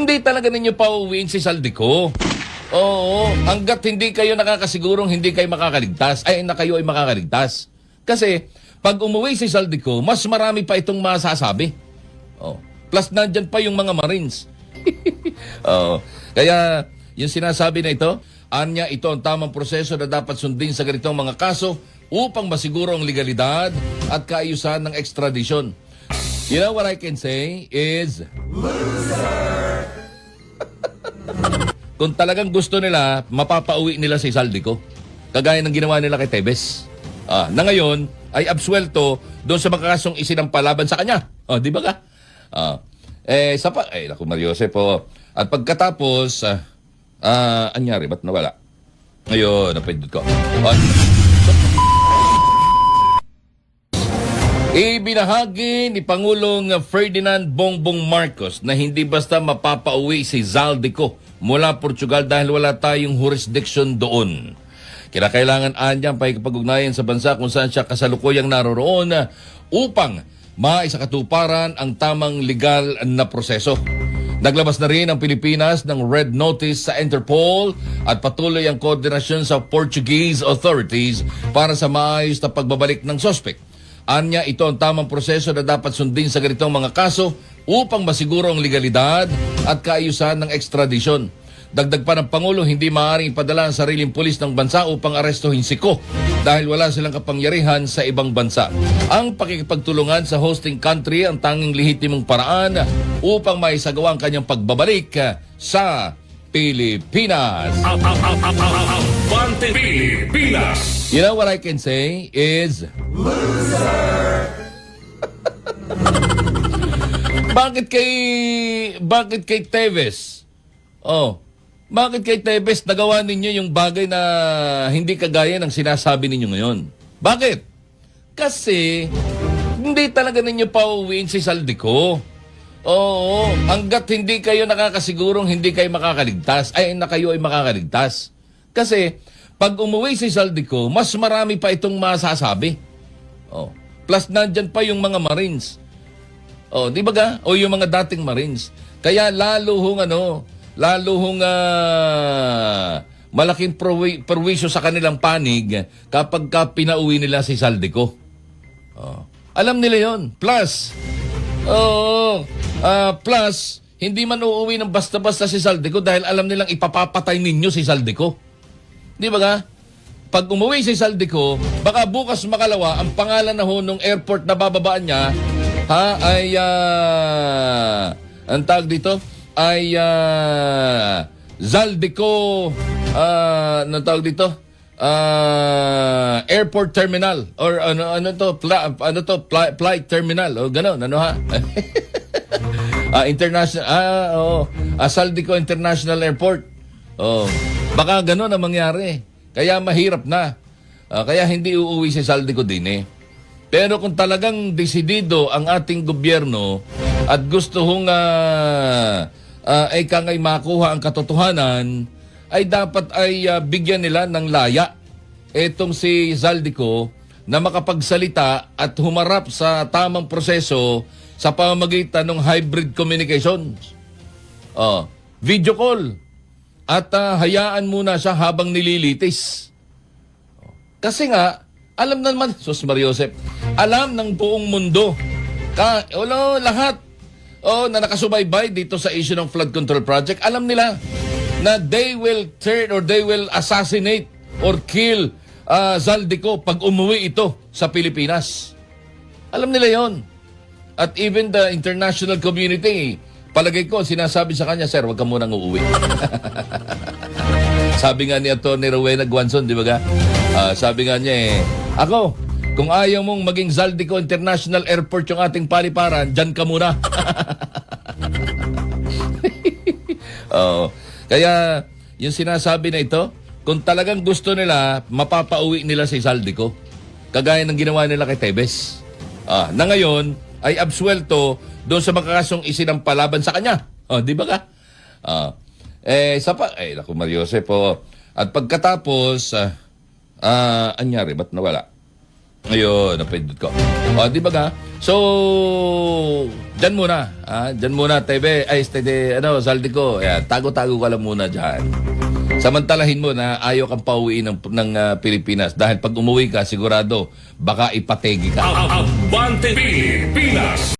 hindi talaga ninyo pauwiin si Saldico. Oo, hanggat hindi kayo nakakasigurong hindi kayo makakaligtas, na kayo ay makakaligtas. Kasi, pag umuwi si Saldico, mas marami pa itong masasabi. Oh. Plus, nandyan pa yung mga Marines. Oh. Kaya, yung sinasabi na ito, anya ito ang tamang proseso na dapat sundin sa ganitong mga kaso upang masiguro ang legalidad at kaayusan ng extradition. You know what I can say is... Kung talagang gusto nila, mapapauwi nila si Saldico. Kagaya ng ginawa nila kay Tevez. Na ngayon ay absuelto doon sa mga kasong isinampalaban sa kanya. Di ba ka? Naku Mariosep po. At pagkatapos, anyari, ba't nawala? Ngayon, napindot ko. Ibinahagi ni Pangulong Ferdinand Bongbong Marcos na hindi basta mapapauwi si Zaldico mula Portugal dahil wala tayong jurisdiction doon. Kinakailangan anyang pakikipag-ugnayan sa bansa kung saan siya kasalukuyang naroroon upang maisakatuparan ang tamang legal na proseso. Naglabas na rin ang Pilipinas ng Red Notice sa Interpol at patuloy ang koordinasyon sa Portuguese authorities para sa maayos na pagbabalik ng suspect. Anya, ito ang tamang proseso na dapat sundin sa ganitong mga kaso upang masiguro ang legalidad at kaayusan ng extradition. Dagdag pa ng Pangulo, hindi maaaring ipadala ang sariling pulis ng bansa upang arestuhin si Ko dahil wala silang kapangyarihan sa ibang bansa. Ang pakikipagtulungan sa hosting country ang tanging lehitimong paraan upang maisagawa ang kanyang pagbabalik sa Pilipinas. Pilipinas. You know what I can say is... Bakit kay Tevez? Bakit kay Tevez nagawa ninyo yung bagay na hindi kagaya ng sinasabi ninyo ngayon? Bakit? Kasi hindi talaga ninyo pauwiin si Saldico. Oo, hanggat hindi kayo nakakasigurong hindi kayo makakaligtas, na kayo ay makakaligtas. Kasi pag umuwi si Saldico, mas marami pa itong masasabi. Plus nandyan pa yung mga Marines. Di ba ga? O yung mga dating Marines. Kaya lalo hong malaking perwisyo sa kanilang panig kapag pinauwi nila si Saldico. Alam nila yon. Plus, hindi man uuwi ng basta-basta si Saldico dahil alam nilang ipapapatay ninyo si Saldico. Di ba nga? Pag umuwi si Saldico, baka bukas makalawa, ang pangalan na nung airport na bababaan niya, ay, ang tawag dito, ay, Zaldico, anong tawag dito? Airport terminal, or flight terminal, o gano'n, international, Zaldico International Airport. Baka gano'n ang mangyari. Kaya mahirap na. Kaya hindi uuwi si Saldico din. Pero kung talagang desidido ang ating gobyerno at gusto hong kangay makuha ang katotohanan, ay dapat ay bigyan nila ng laya etong si Zaldico na makapagsalita at humarap sa tamang proseso sa pamamagitan ng hybrid communications. Video call. At hayaan muna siya habang nililitis. Kasi nga, alam na naman, Sus Mariosep, alam ng buong mundo, lahat na nakasubaybay dito sa issue ng flood control project, alam nila na they will turn or they will assassinate or kill Zaldico pag umuwi ito sa Pilipinas. Alam nila yon. At even the international community, palagay ko, sinasabi sa kanya, sir, wag ka munang uuwi. Sabi nga ni Atty. Rowena Guanzon, di ba ga? Sabi nga niya ako, kung ayaw mong maging Zaldico International Airport yung ating paliparan, dyan ka muna. Kaya, yung sinasabi na ito, kung talagang gusto nila, mapapauwi nila si Zaldico. Kagaya ng ginawa nila kay Tevez. Na ngayon, ay absuelto doon sa mga kasong isinampalaban sa kanya. Di ba ka? Naku Mariosep po. At pagkatapos, anyari, ba't nawala? Ayun, napindot ko. O, di ba nga? So, dyan muna. Dyan muna, Tebe. Ay, Zaldico. Ayan, tago-tago ka lang muna dyan. Samantalahin mo na ayaw kang pauwiin ng Pilipinas. Dahil pag umuwi ka, sigurado, baka ipategi ka. Abante Pilipinas.